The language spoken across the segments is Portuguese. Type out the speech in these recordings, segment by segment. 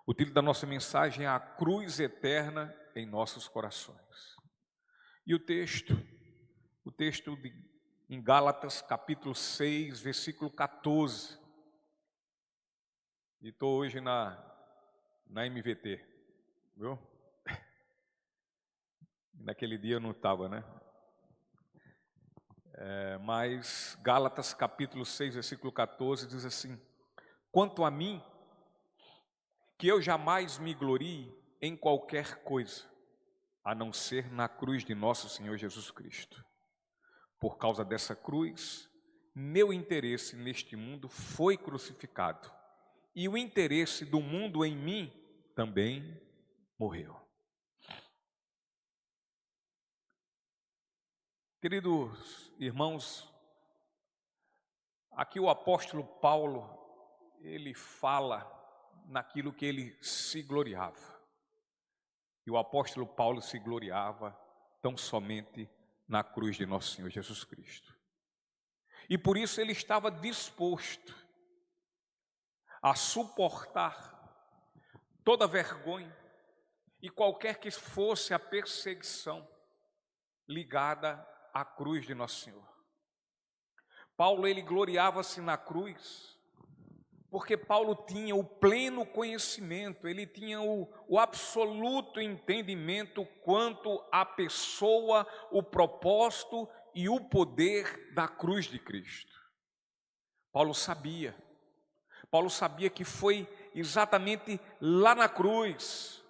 O título da nossa mensagem é A Cruz Eterna em Nossos Corações. E o texto em Gálatas capítulo 6, versículo 14. E estou hoje na MVT, viu? Naquele dia eu não estava, né? Mas Gálatas capítulo 6, versículo 14 diz assim: quanto a mim, que eu jamais me glorie em qualquer coisa, a não ser na cruz de nosso Senhor Jesus Cristo. Por causa dessa cruz, meu interesse neste mundo foi crucificado, e o interesse do mundo em mim também morreu. Queridos irmãos, aqui o apóstolo Paulo, ele fala naquilo que ele se gloriava. E o apóstolo Paulo se gloriava tão somente na cruz de nosso Senhor Jesus Cristo. E por isso ele estava disposto a suportar toda vergonha e qualquer que fosse a perseguição ligada à cruz de nosso Senhor. Paulo, ele gloriava-se na cruz, porque Paulo tinha o pleno conhecimento, ele tinha o absoluto entendimento quanto à pessoa, o propósito e o poder da cruz de Cristo. Paulo sabia que foi exatamente lá na cruz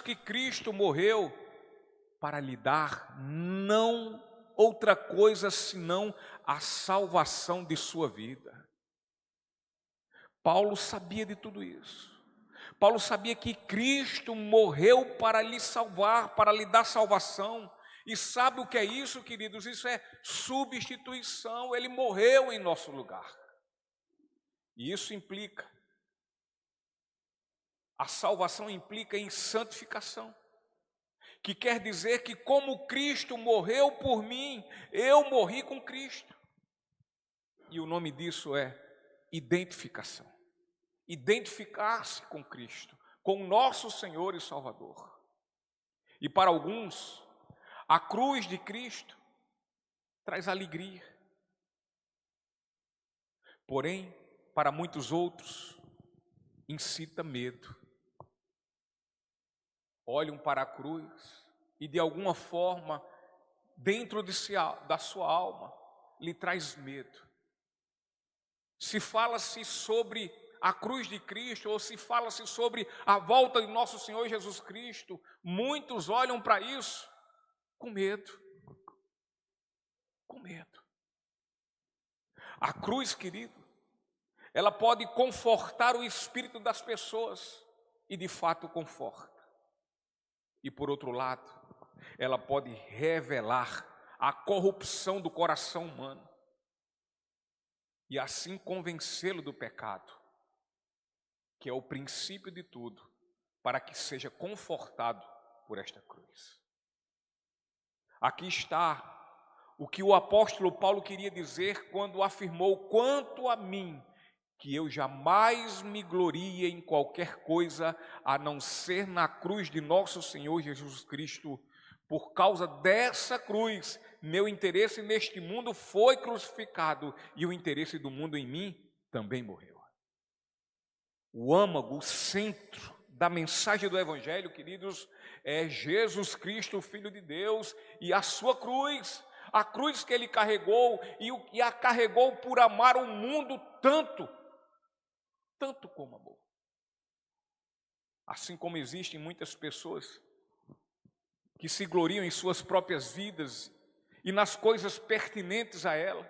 que Cristo morreu para lhe dar não outra coisa senão a salvação de sua vida. Paulo sabia de tudo isso. Paulo sabia que Cristo morreu para lhe salvar, para lhe dar salvação. E sabe o que é isso, queridos? Isso é substituição. Ele morreu em nosso lugar. E isso implica, a salvação implica em santificação, que quer dizer que como Cristo morreu por mim, eu morri com Cristo. E o nome disso é identificação. Identificar-se com Cristo, com o nosso Senhor e Salvador. E para alguns, a cruz de Cristo traz alegria. Porém, para muitos outros, incita medo. Olham para a cruz e de alguma forma, dentro da sua alma, lhe traz medo. Se fala-se sobre a cruz de Cristo, ou se fala-se sobre a volta de nosso Senhor Jesus Cristo, muitos olham para isso com medo. Com medo. A cruz, querido, ela pode confortar o espírito das pessoas, e de fato conforta. E por outro lado, ela pode revelar a corrupção do coração humano, e assim convencê-lo do pecado, que é o princípio de tudo, para que seja confortado por esta cruz. Aqui está o que o apóstolo Paulo queria dizer quando afirmou: quanto a mim, que eu jamais me glorie em qualquer coisa, a não ser na cruz de nosso Senhor Jesus Cristo. Por causa dessa cruz, meu interesse neste mundo foi crucificado, e o interesse do mundo em mim também morreu. O âmago, o centro da mensagem do Evangelho, queridos, é Jesus Cristo, o Filho de Deus, e a sua cruz, a cruz que ele carregou, e a carregou por amar o mundo tanto como amou. Assim como existem muitas pessoas que se gloriam em suas próprias vidas e nas coisas pertinentes a ela,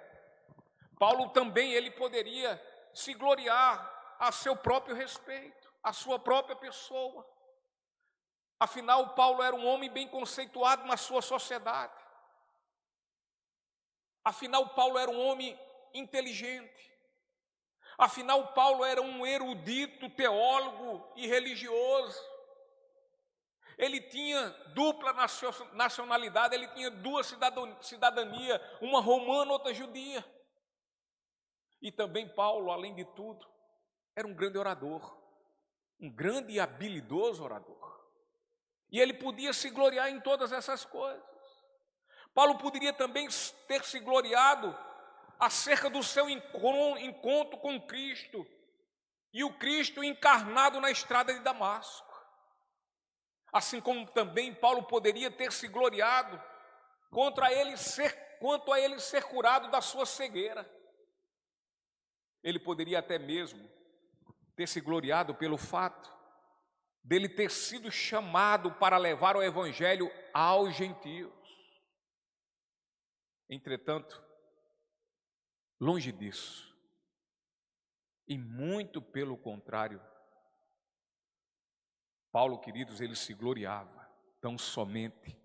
Paulo também, ele poderia se gloriar a seu próprio respeito, a sua própria pessoa. Afinal, Paulo era um homem bem conceituado na sua sociedade. Afinal, Paulo era um homem inteligente. Afinal, Paulo era um erudito, teólogo e religioso. Ele tinha dupla nacionalidade, ele tinha duas cidadanias, uma romana, outra judia. E também Paulo, além de tudo, era um grande orador. um grande e habilidoso orador. E ele podia se gloriar em todas essas coisas. Paulo poderia também ter se gloriado acerca do seu encontro com Cristo e o Cristo encarnado na estrada de Damasco. Assim como também Paulo poderia ter se gloriado quanto a ele ser curado da sua cegueira. Ele poderia até mesmo ter se gloriado pelo fato dele ter sido chamado para levar o evangelho aos gentios. Entretanto, longe disso, e muito pelo contrário, Paulo, queridos, ele se gloriava tão somente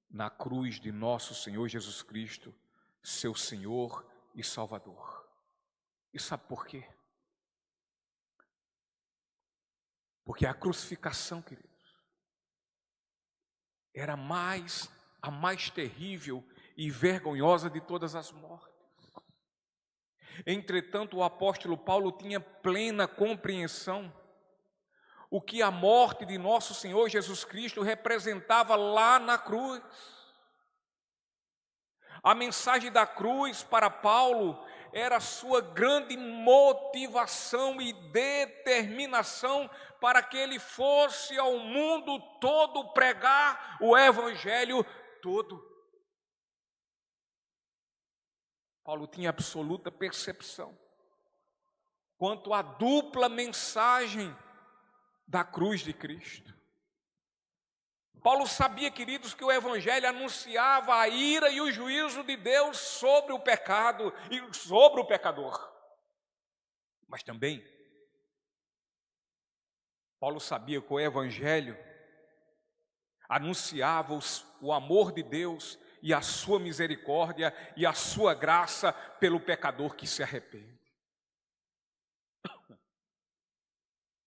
na cruz de nosso Senhor Jesus Cristo, seu Senhor e Salvador. E sabe por quê? Porque a crucificação, queridos, era a mais terrível e vergonhosa de todas as mortes. Entretanto, o apóstolo Paulo tinha plena compreensão o que a morte de nosso Senhor Jesus Cristo representava lá na cruz. A mensagem da cruz para Paulo era a sua grande motivação e determinação para que ele fosse ao mundo todo pregar o evangelho todo. Paulo tinha absoluta percepção quanto à dupla mensagem da cruz de Cristo. Paulo sabia, queridos, que o evangelho anunciava a ira e o juízo de Deus sobre o pecado e sobre o pecador. Mas também, Paulo sabia que o evangelho anunciava o amor de Deus e a sua misericórdia e a sua graça pelo pecador que se arrepende.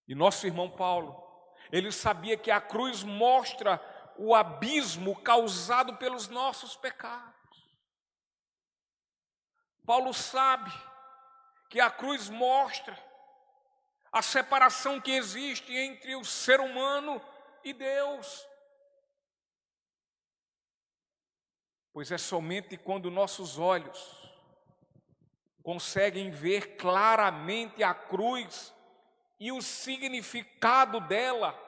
E nosso irmão Paulo, ele sabia que a cruz mostra o abismo causado pelos nossos pecados. Paulo sabe que a cruz mostra a separação que existe entre o ser humano e Deus. Pois é somente quando nossos olhos conseguem ver claramente a cruz e o significado dela,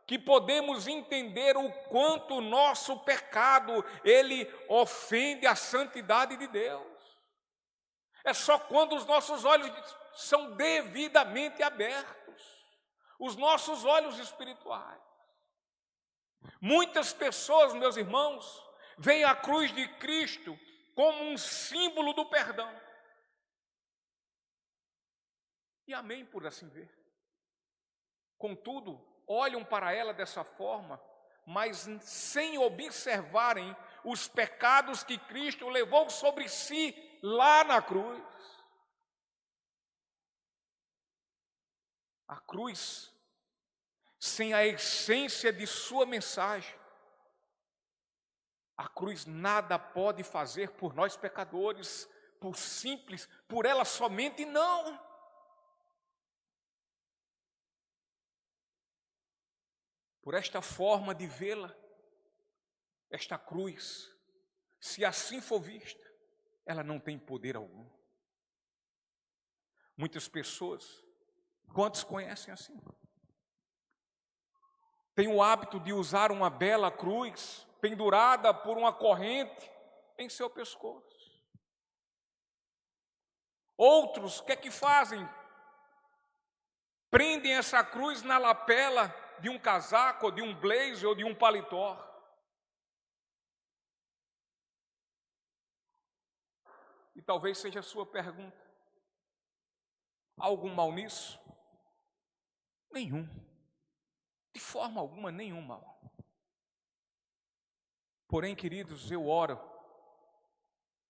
que podemos entender o quanto o nosso pecado, ele ofende a santidade de Deus. É só quando os nossos olhos são devidamente abertos, os nossos olhos espirituais. Muitas pessoas, meus irmãos, veem a cruz de Cristo como um símbolo do perdão. E amém por assim ver. Contudo, olham para ela dessa forma, mas sem observarem os pecados que Cristo levou sobre si lá na cruz. A cruz, sem a essência de sua mensagem, a cruz nada pode fazer por nós pecadores, por ela somente não. Por esta forma de vê-la, esta cruz, se assim for vista, ela não tem poder algum. Muitas pessoas, quantos conhecem assim? Têm o hábito de usar uma bela cruz pendurada por uma corrente em seu pescoço. Outros, o que é que fazem? Prendem essa cruz na lapela de um casaco, ou de um blazer, ou de um paletó. E talvez seja a sua pergunta: há algum mal nisso? Nenhum. De forma alguma, nenhum mal. Porém, queridos, eu oro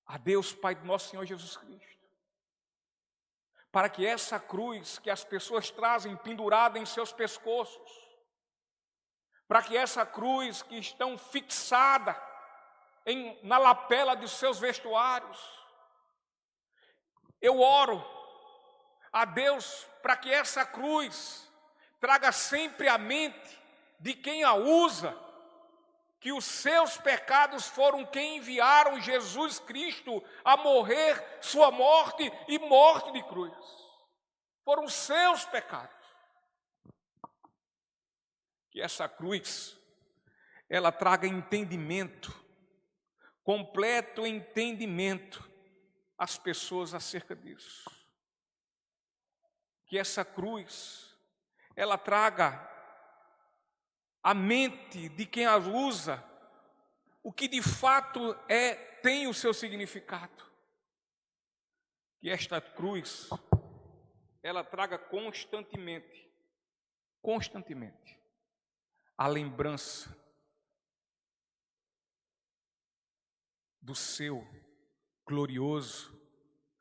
a Deus, Pai do nosso Senhor Jesus Cristo, para que essa cruz que as pessoas trazem pendurada em seus pescoços, para que essa cruz que estão fixada na lapela de seus vestuários, eu oro a Deus para que essa cruz traga sempre à mente de quem a usa, que os seus pecados foram quem enviaram Jesus Cristo a morrer sua morte e morte de cruz. Foram os seus pecados. Que essa cruz, ela traga entendimento, completo entendimento às pessoas acerca disso. Que essa cruz, ela traga à mente de quem a usa o que de fato tem o seu significado. Que esta cruz, ela traga constantemente a lembrança do seu glorioso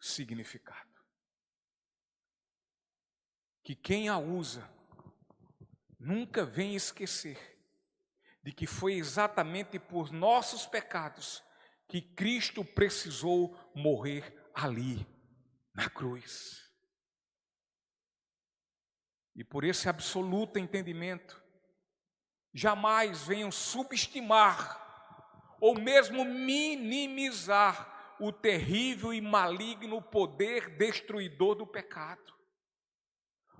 significado. Que quem a usa nunca venha esquecer de que foi exatamente por nossos pecados que Cristo precisou morrer ali, na cruz. E por esse absoluto entendimento, jamais venham subestimar ou mesmo minimizar o terrível e maligno poder destruidor do pecado.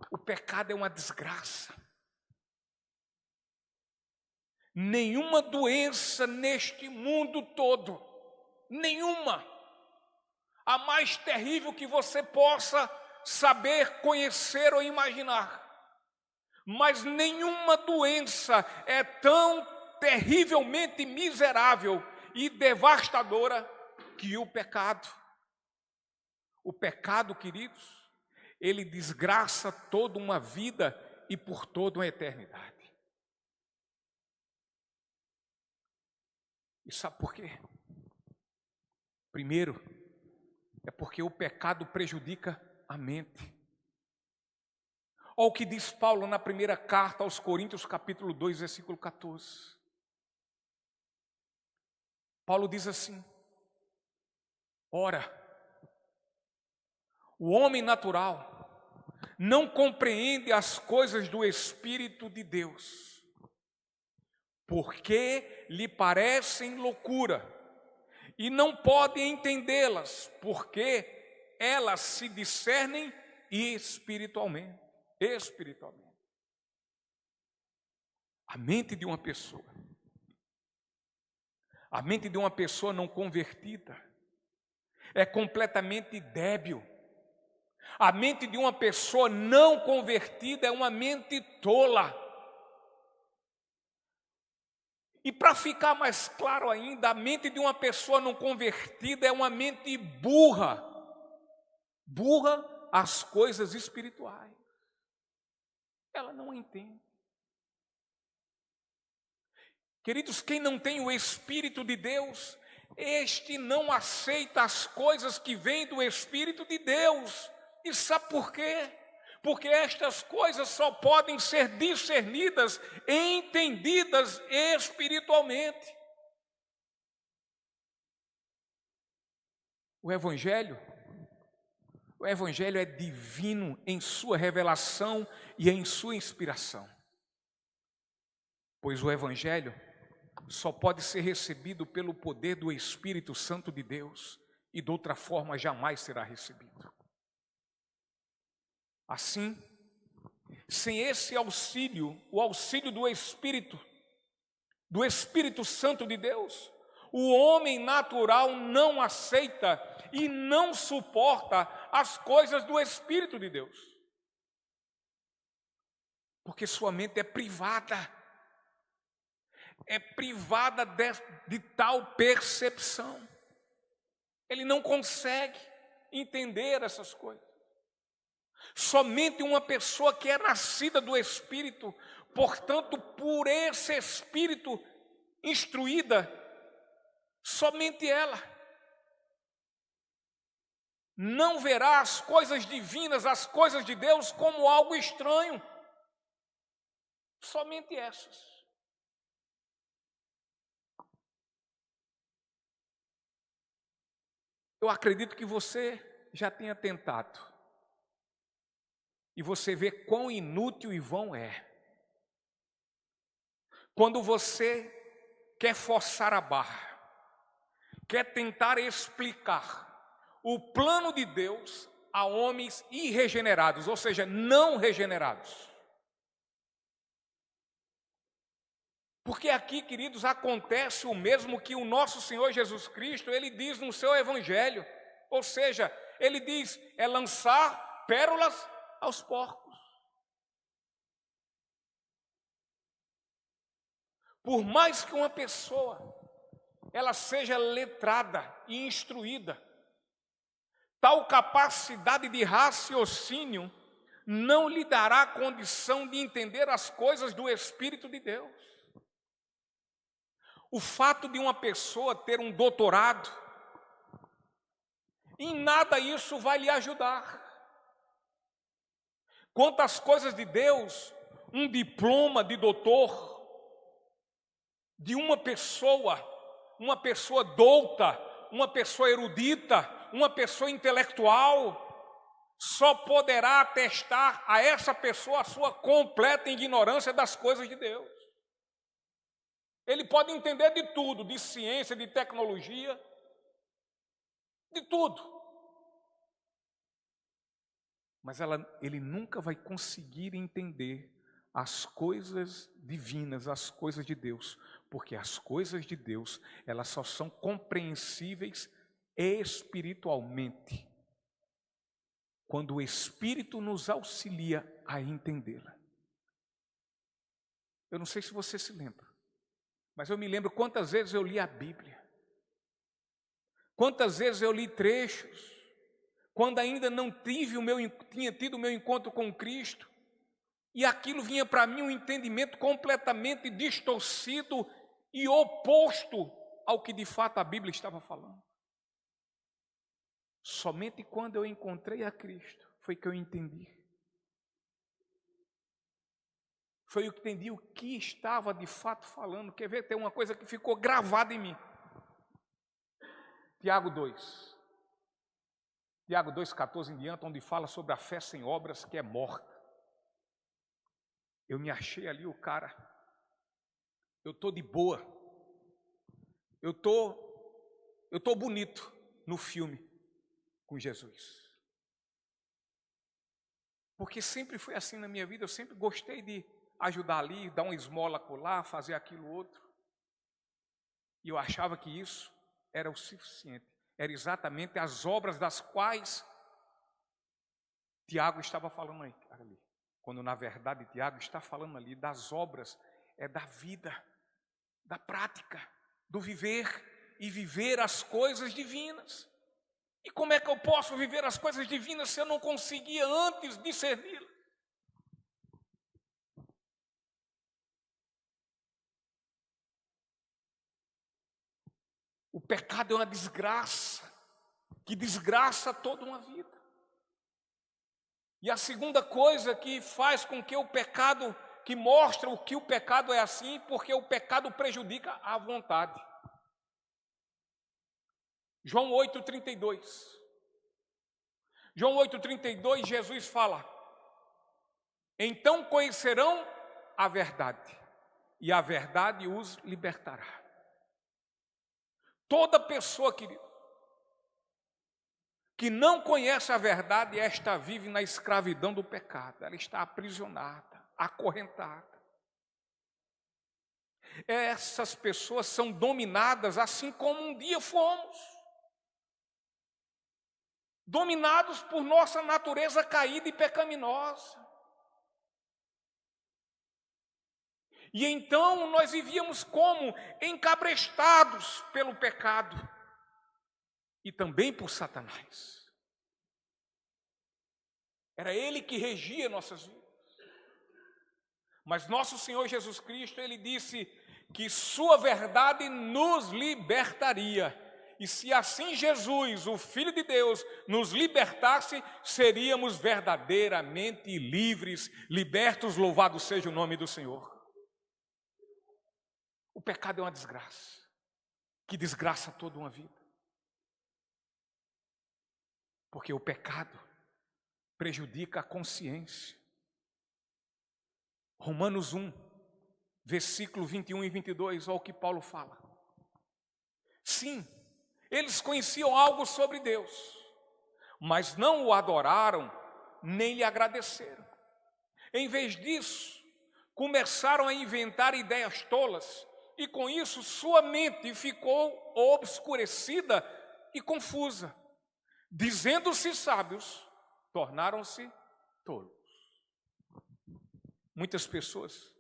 O pecado é uma desgraça. Nenhuma doença neste mundo todo, nenhuma, a mais terrível que você possa saber, conhecer ou imaginar, mas nenhuma doença é tão terrivelmente miserável e devastadora que o pecado. O pecado, queridos, ele desgraça toda uma vida e por toda uma eternidade. E sabe por quê? Primeiro, é porque o pecado prejudica a mente. Olha o que diz Paulo na primeira carta aos Coríntios, capítulo 2, versículo 14. Paulo diz assim: ora, o homem natural não compreende as coisas do Espírito de Deus, porque lhe parecem loucura, e não pode entendê-las, porque elas se discernem espiritualmente. A mente de uma pessoa não convertida é completamente débil. A mente de uma pessoa não convertida é uma mente tola. E para ficar mais claro ainda, a mente de uma pessoa não convertida é uma mente burra. Burra às coisas espirituais. Ela não entende. Queridos, quem não tem o Espírito de Deus, este não aceita as coisas que vêm do Espírito de Deus. E sabe por quê? Porque estas coisas só podem ser discernidas e entendidas espiritualmente. O Evangelho é divino em sua revelação e em sua inspiração. Pois o Evangelho só pode ser recebido pelo poder do Espírito Santo de Deus e de outra forma jamais será recebido. Assim, sem esse auxílio, o auxílio do Espírito Santo de Deus, o homem natural não aceita e não suporta as coisas do Espírito de Deus. Porque sua mente é privada de tal percepção. Ele não consegue entender essas coisas. Somente uma pessoa que é nascida do Espírito, portanto, por esse Espírito instruída, somente ela não verá as coisas divinas, as coisas de Deus como algo estranho. Somente essas. Eu acredito que você já tenha tentado e você vê quão inútil e vão é. Quando você quer forçar a barra, quer tentar explicar o plano de Deus a homens irregenerados, ou seja, não regenerados. Porque aqui, queridos, acontece o mesmo que o nosso Senhor Jesus Cristo, Ele diz no seu Evangelho. Ou seja, Ele diz, é lançar pérolas aos porcos. Por mais que uma pessoa, ela seja letrada e instruída, tal capacidade de raciocínio não lhe dará condição de entender as coisas do Espírito de Deus. O fato de uma pessoa ter um doutorado, em nada isso vai lhe ajudar. Quanto às coisas de Deus, um diploma de doutor, de uma pessoa douta, uma pessoa erudita, uma pessoa intelectual, só poderá atestar a essa pessoa a sua completa ignorância das coisas de Deus. Ele pode entender de tudo, de ciência, de tecnologia, de tudo. Mas ele nunca vai conseguir entender as coisas divinas, as coisas de Deus, porque as coisas de Deus, elas só são compreensíveis espiritualmente, quando o Espírito nos auxilia a entendê-la. Eu não sei se você se lembra, mas eu me lembro quantas vezes eu li a Bíblia, quantas vezes eu li trechos, quando ainda não tinha tido o meu encontro com Cristo, e aquilo vinha para mim um entendimento completamente distorcido e oposto ao que de fato a Bíblia estava falando. Somente quando eu encontrei a Cristo foi que eu entendi. Foi eu que entendi o que estava de fato falando. Quer ver? Tem uma coisa que ficou gravada em mim. Tiago 2. Tiago 2,14 em diante, onde fala sobre a fé sem obras que é morta. Eu me achei ali o cara. Eu estou de boa. Eu tô bonito no filme com Jesus. Porque sempre foi assim na minha vida. Eu sempre gostei de ajudar ali, dar uma esmola acolá, fazer aquilo outro. E eu achava que isso era o suficiente. Era exatamente as obras das quais Tiago estava falando ali. Quando na verdade Tiago está falando ali das obras, é da vida, da prática, do viver e viver as coisas divinas. E como é que eu posso viver as coisas divinas se eu não conseguia antes discerni-las? O pecado é uma desgraça, que desgraça toda uma vida. E a segunda coisa que faz com que o pecado, que mostra o que o pecado é assim, porque o pecado prejudica a vontade. João 8,32. João 8,32, Jesus fala: então conhecerão a verdade, e a verdade os libertará. Toda pessoa, querido, que não conhece a verdade, esta vive na escravidão do pecado. Ela está aprisionada, acorrentada. Essas pessoas são dominadas assim como um dia fomos. Dominados por nossa natureza caída e pecaminosa. E então nós vivíamos como? Encabrestados pelo pecado. E também por Satanás. Era ele que regia nossas vidas. Mas nosso Senhor Jesus Cristo, Ele disse que sua verdade nos libertaria. E se assim Jesus, o Filho de Deus, nos libertasse, seríamos verdadeiramente livres, libertos, louvado seja o nome do Senhor. O pecado é uma desgraça, que desgraça toda uma vida. Porque o pecado prejudica a consciência. Romanos 1, versículo 21 e 22, olha o que Paulo fala. Sim, eles conheciam algo sobre Deus, mas não o adoraram, nem lhe agradeceram. Em vez disso, começaram a inventar ideias tolas, e com isso sua mente ficou obscurecida e confusa. Dizendo-se sábios, tornaram-se tolos. Muitas pessoas,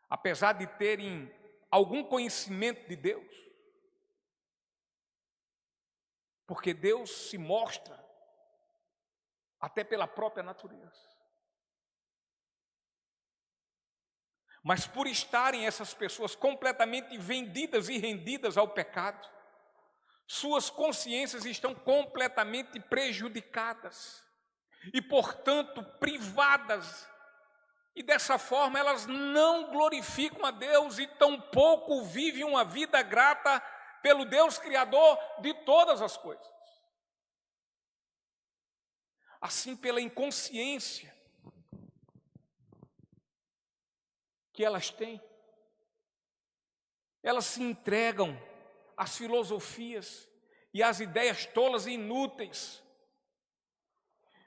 apesar de terem algum conhecimento de Deus, porque Deus se mostra até pela própria natureza, mas por estarem essas pessoas completamente vendidas e rendidas ao pecado, suas consciências estão completamente prejudicadas e, portanto, privadas. E dessa forma elas não glorificam a Deus e tampouco vivem uma vida grata pelo Deus Criador de todas as coisas. Assim, pela inconsciência que elas têm, elas se entregam às filosofias e às ideias tolas e inúteis,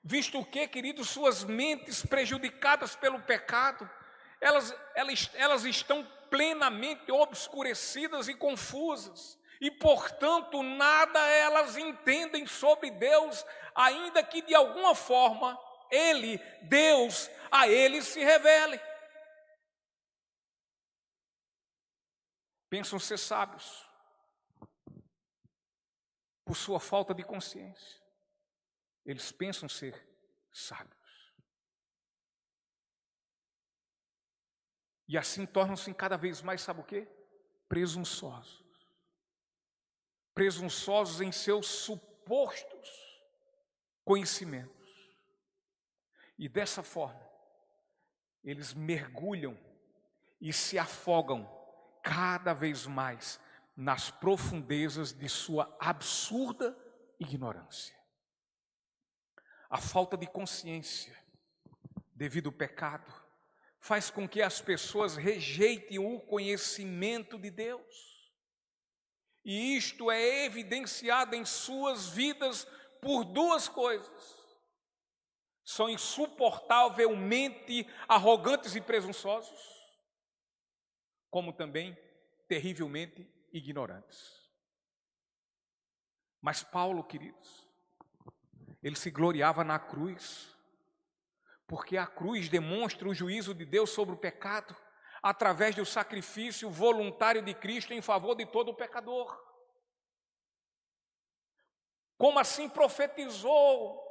visto que, queridos, suas mentes prejudicadas pelo pecado, elas estão plenamente obscurecidas e confusas, e portanto nada elas entendem sobre Deus, ainda que de alguma forma Deus a eles se revele. Pensam ser sábios por sua falta de consciência. Eles pensam ser sábios. E assim tornam-se cada vez mais, sabe o quê? Presunçosos. Presunçosos em seus supostos conhecimentos. E dessa forma, eles mergulham e se afogam cada vez mais nas profundezas de sua absurda ignorância. A falta de consciência devido ao pecado faz com que as pessoas rejeitem o conhecimento de Deus. E isto é evidenciado em suas vidas por duas coisas. São insuportavelmente arrogantes e presunçosos, como também terrivelmente ignorantes. Mas Paulo, queridos, ele se gloriava na cruz, porque a cruz demonstra o juízo de Deus sobre o pecado, através do sacrifício voluntário de Cristo em favor de todo pecador. Como assim profetizou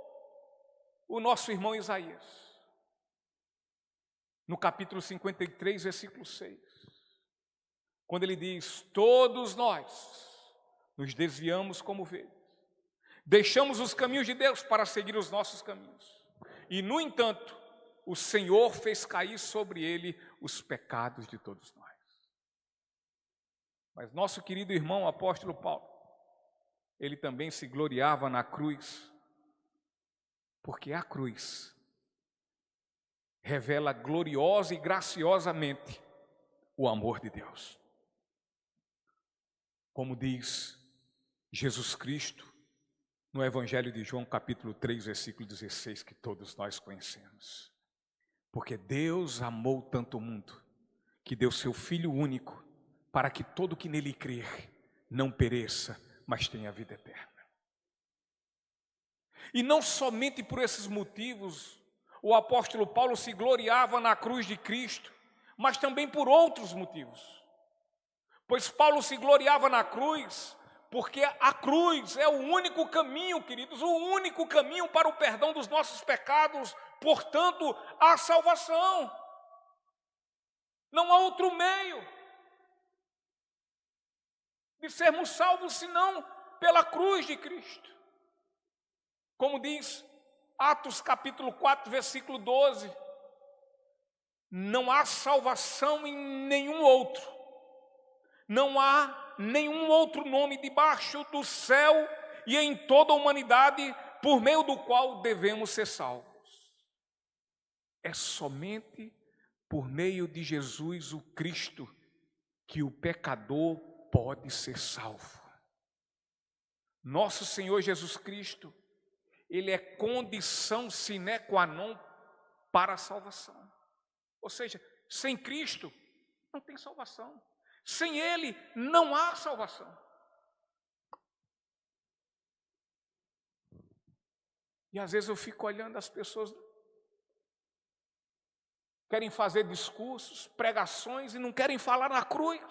o nosso irmão Isaías, no capítulo 53, versículo 6, quando ele diz: todos nós nos desviamos como ovelhas, deixamos os caminhos de Deus para seguir os nossos caminhos, e no entanto o Senhor fez cair sobre ele os pecados de todos nós. Mas nosso querido irmão apóstolo Paulo, ele também se gloriava na cruz, porque a cruz revela gloriosa e graciosamente o amor de Deus. Como diz Jesus Cristo no Evangelho de João, capítulo 3, versículo 16, que todos nós conhecemos. Porque Deus amou tanto o mundo, que deu seu Filho único, para que todo que nele crer não pereça, mas tenha vida eterna. E não somente por esses motivos o apóstolo Paulo se gloriava na cruz de Cristo, mas também por outros motivos. Pois Paulo se gloriava na cruz porque a cruz é o único caminho, queridos, o único caminho para o perdão dos nossos pecados, portanto, a salvação. Não há outro meio de sermos salvos senão pela cruz de Cristo. Como diz Atos capítulo 4, versículo 12, não há salvação em nenhum outro, não há nenhum outro nome debaixo do céu e em toda a humanidade por meio do qual devemos ser salvos. É somente por meio de Jesus o Cristo que o pecador pode ser salvo. Nosso Senhor Jesus Cristo, Ele é condição sine qua non para a salvação. Ou seja, sem Cristo não tem salvação. Sem Ele não há salvação. E às vezes eu fico olhando as pessoas, querem fazer discursos, pregações e não querem falar na cruz.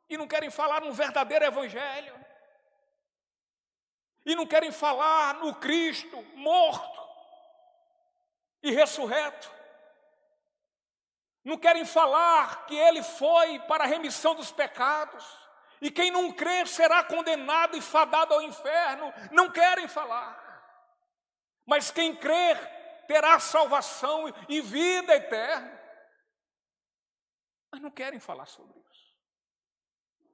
E não querem falar no verdadeiro evangelho. E não querem falar no Cristo morto e ressurreto. Não querem falar que Ele foi para a remissão dos pecados. E quem não crer será condenado e fadado ao inferno. Não querem falar. Mas quem crer terá salvação e vida eterna. Mas não querem falar sobre isso.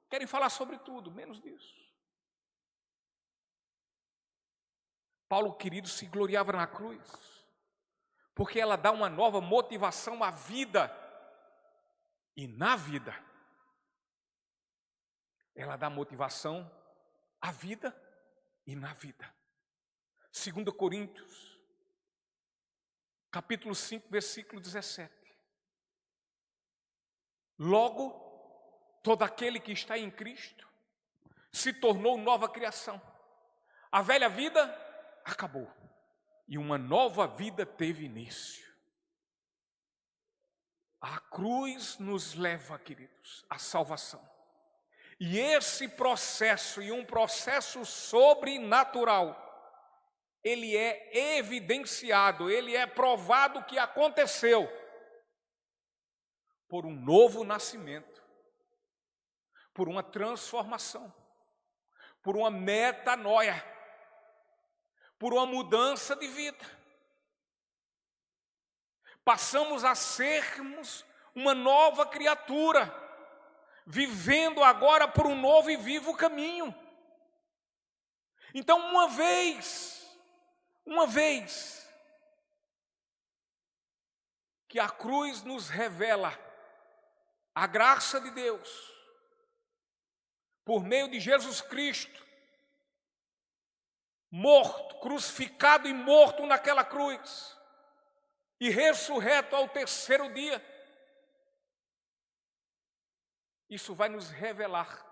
Querem falar sobre tudo, menos disso. Paulo, querido, se gloriava na cruz, porque ela dá uma nova motivação à vida. E na vida, ela dá motivação à vida e na vida. 2 Coríntios, capítulo 5, versículo 17. Logo, todo aquele que está em Cristo se tornou nova criação. A velha vida acabou e uma nova vida teve início. A cruz nos leva, queridos, à salvação. E esse processo, e um processo sobrenatural, ele é evidenciado, ele é provado que aconteceu por um novo nascimento, por uma transformação, por uma metanoia, por uma mudança de vida. Passamos a sermos uma nova criatura, vivendo agora por um novo e vivo caminho. Então, uma vez que a cruz nos revela a graça de Deus, por meio de Jesus Cristo, morto, crucificado e morto naquela cruz, e ressurreto ao terceiro dia, isso vai nos revelar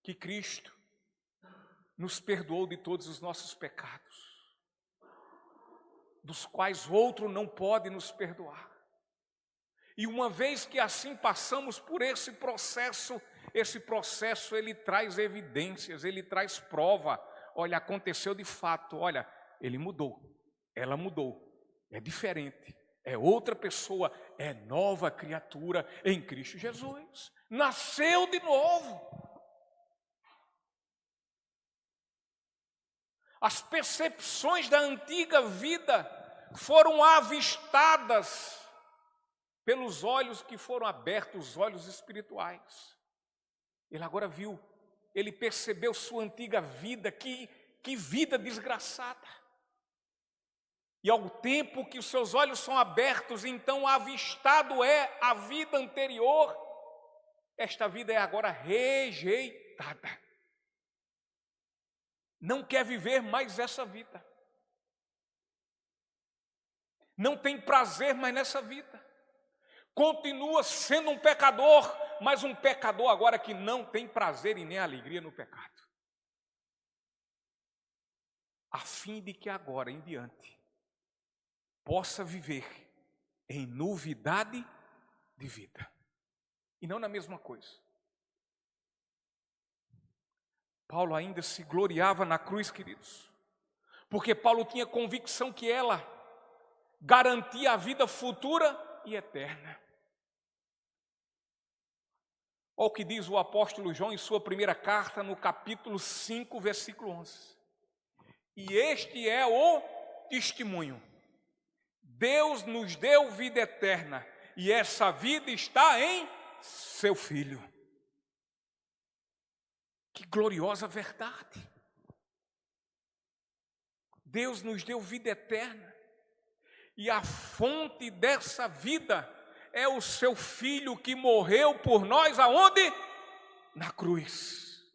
que Cristo nos perdoou de todos os nossos pecados, dos quais outro não pode nos perdoar. E uma vez que assim passamos por esse processo ele traz evidências, ele traz prova. Olha, aconteceu de fato, olha, ele mudou, ela mudou, é diferente, é outra pessoa, é nova criatura em Cristo Jesus. Nasceu de novo. As percepções da antiga vida foram avistadas pelos olhos que foram abertos, os olhos espirituais. Ele agora viu, ele percebeu sua antiga vida, que vida desgraçada. E ao tempo que os seus olhos são abertos, então avistado é a vida anterior, esta vida é agora rejeitada. Não quer viver mais essa vida. Não tem prazer mais nessa vida. Continua sendo um pecador, mas um pecador agora que não tem prazer e nem alegria no pecado. A fim de que agora em diante possa viver em novidade de vida. E não na mesma coisa. Paulo ainda se gloriava na cruz, queridos, porque Paulo tinha convicção que ela garantia a vida futura e eterna. Olha o que diz o apóstolo João em sua primeira carta, no capítulo 5, versículo 11. E este é o testemunho. Deus nos deu vida eterna, e essa vida está em seu Filho. Que gloriosa verdade. Deus nos deu vida eterna. E a fonte dessa vida é o seu Filho que morreu por nós aonde? Na cruz.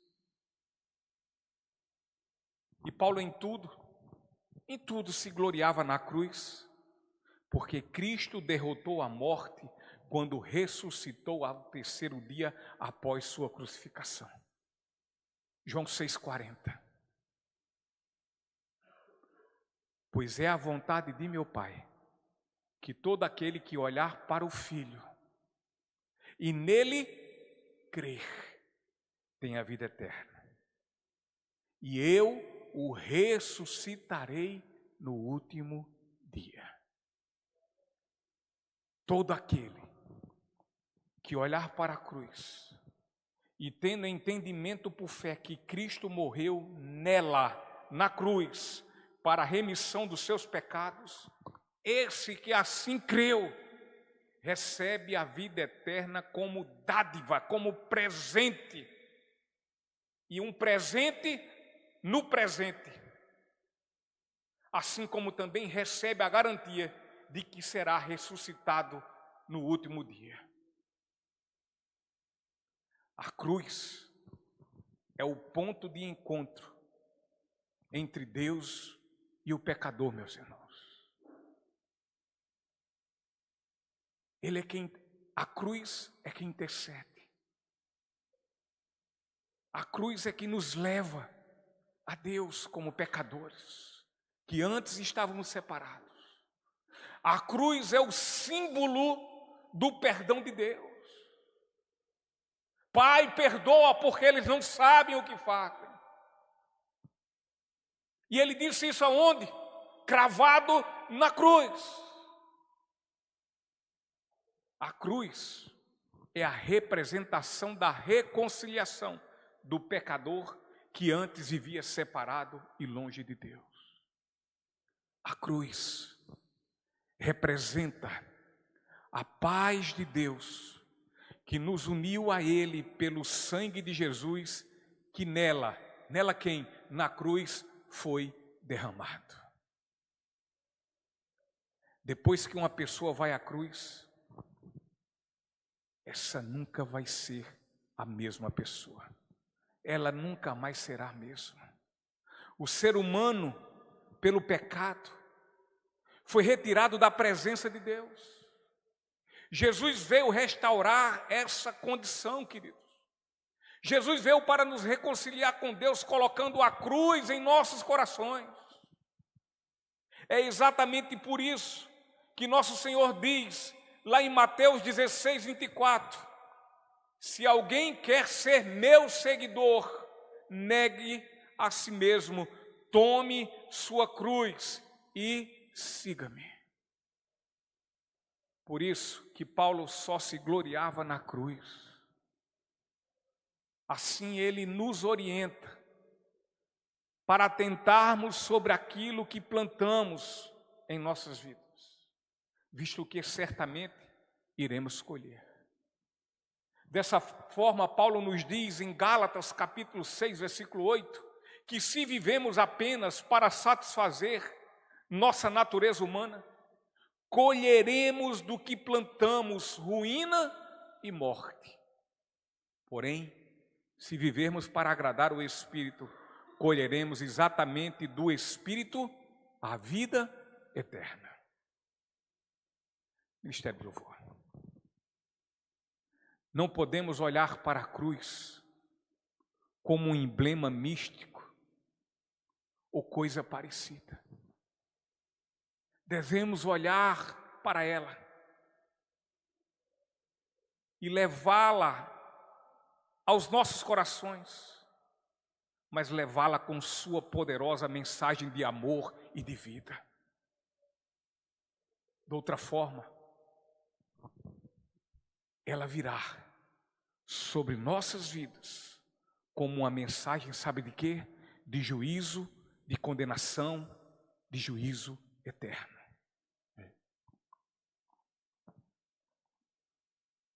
E Paulo em tudo se gloriava na cruz, porque Cristo derrotou a morte quando ressuscitou ao terceiro dia após sua crucificação. João 6,40. Pois é a vontade de meu Pai, que todo aquele que olhar para o Filho e nele crer, tenha a vida eterna. E eu o ressuscitarei no último dia. Todo aquele que olhar para a cruz e tendo entendimento por fé que Cristo morreu nela, na cruz, para a remissão dos seus pecados, esse que assim creu, recebe a vida eterna como dádiva, como presente. E um presente no presente. Assim como também recebe a garantia de que será ressuscitado no último dia. A cruz é o ponto de encontro entre Deus e o pecador, meus irmãos. A cruz é que intercede. A cruz é que nos leva a Deus como pecadores, que antes estávamos separados. A cruz é o símbolo do perdão de Deus. Pai, perdoa porque eles não sabem o que fazem. E ele disse isso aonde? Cravado na cruz. A cruz é a representação da reconciliação do pecador que antes vivia separado e longe de Deus. A cruz representa a paz de Deus que nos uniu a Ele pelo sangue de Jesus, que nela quem? Na cruz foi derramado. Depois que uma pessoa vai à cruz, essa nunca vai ser a mesma pessoa. Ela nunca mais será a mesma. O ser humano, pelo pecado, foi retirado da presença de Deus. Jesus veio restaurar essa condição, queridos. Jesus veio para nos reconciliar com Deus, colocando a cruz em nossos corações. É exatamente por isso que nosso Senhor diz, lá em Mateus 16, 24, se alguém quer ser meu seguidor, negue a si mesmo, tome sua cruz e siga-me. Por isso que Paulo só se gloriava na cruz. Assim ele nos orienta para atentarmos sobre aquilo que plantamos em nossas vidas, visto que certamente iremos colher. Dessa forma, Paulo nos diz em Gálatas capítulo 6, versículo 8, que se vivemos apenas para satisfazer nossa natureza humana, colheremos do que plantamos ruína e morte. Porém, se vivermos para agradar o Espírito, colheremos exatamente do Espírito a vida eterna. Ministério do Louvor. Não podemos olhar para a cruz como um emblema místico ou coisa parecida. Devemos olhar para ela e levá-la aos nossos corações, mas levá-la com sua poderosa mensagem de amor e de vida. De outra forma, ela virá sobre nossas vidas como uma mensagem, sabe de quê? De juízo, de condenação, de juízo eterno.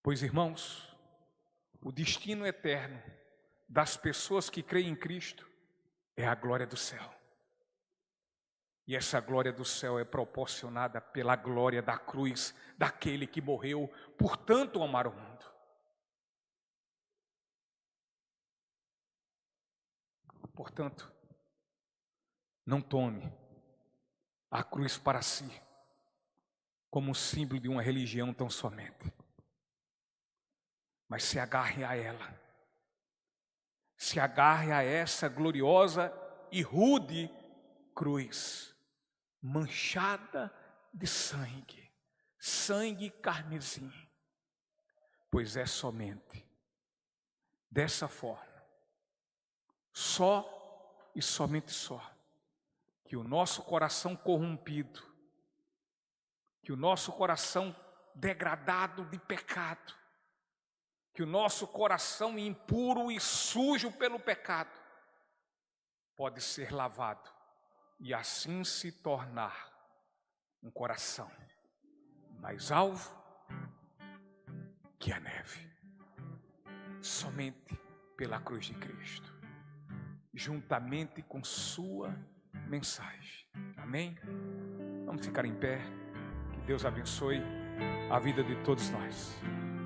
Pois, irmãos, o destino eterno das pessoas que creem em Cristo é a glória do céu. E essa glória do céu é proporcionada pela glória da cruz, daquele que morreu por tanto amar o mundo. Portanto, não tome a cruz para si como um símbolo de uma religião tão somente, mas se agarre a ela. Se agarre a essa gloriosa e rude cruz, manchada de sangue, sangue carmesim, pois é somente dessa forma, só e somente só, que o nosso coração corrompido, que o nosso coração degradado de pecado, que o nosso coração impuro e sujo pelo pecado pode ser lavado e assim se tornar um coração mais alvo que a neve, somente pela cruz de Cristo, juntamente com sua mensagem. Amém? Vamos ficar em pé. Que Deus abençoe a vida de todos nós.